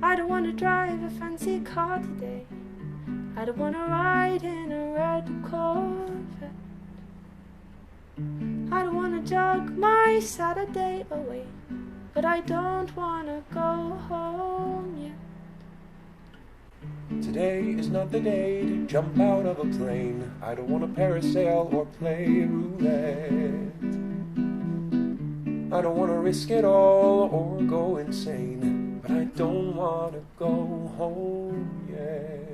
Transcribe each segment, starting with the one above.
I don't want to drive a fancy car today. I don't want to ride in a red corvette. I don't want to jog my Saturday away, but I don't want to go home yet. Today is not the day to jump out of a plane. I don't want to parasail or play roulette. I don't want to risk it all or go insane, but I don't want to go home yet.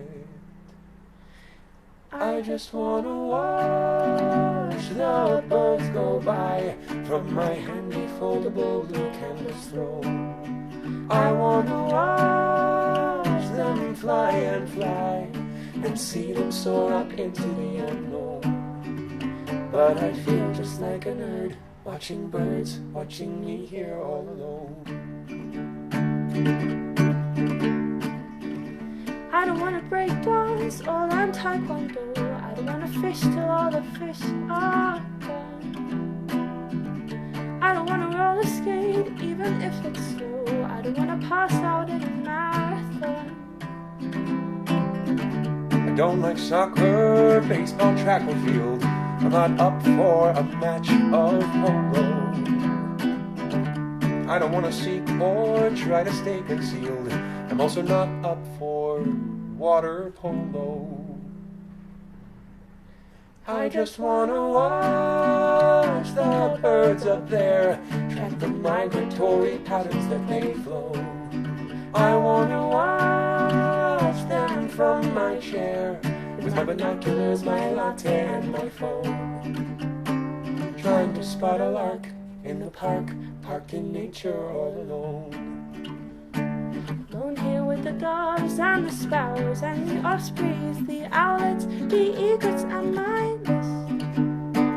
I just want to watch the birds go by from my handy foldable blue canvas throne. I want to watch them fly and fly and see them soar up into the unknown. But I feel just like a nerd watching birds, watching me here all alone. I don't want to break dance or learn taekwondo. I don't want to fish till all the fish are gone. I don't want to roller skate even if it's slow. I don't want to pass out in a marathon. I don't like soccer, baseball, track or field. I'm not up for a match of polo. I don't want to seek or try to stay concealed. I'm also not up for water polo. I just want to watch the birds up there, track the migratory patterns that they flow. I want to watch them from my chair, with my binoculars, my latte and my phone, trying to spot a lark in the park, parked in nature all alone. Alone here with the doves and the sparrows and the ospreys, the owlets, the egrets and my list.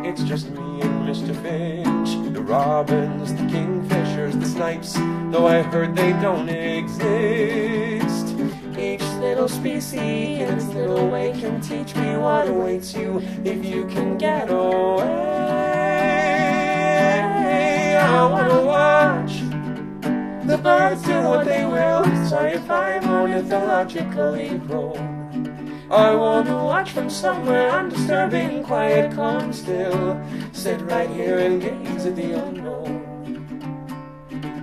It's just me and Mr. Finch, the robins, the kingfishers, the snipes, though I heard they don't exist. Each little species in its little way can teach me what awaits you if you can get away. I wanna watch the birds do what they will. Sorry if I'm ornithologically prone. I want to watch from somewhere undisturbing, quiet, calm, still. Sit right here and gaze at the unknown.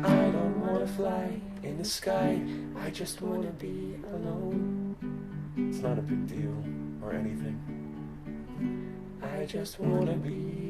I don't want to fly in the sky, I just want to be alone. It's not a big deal or anything. I just want to be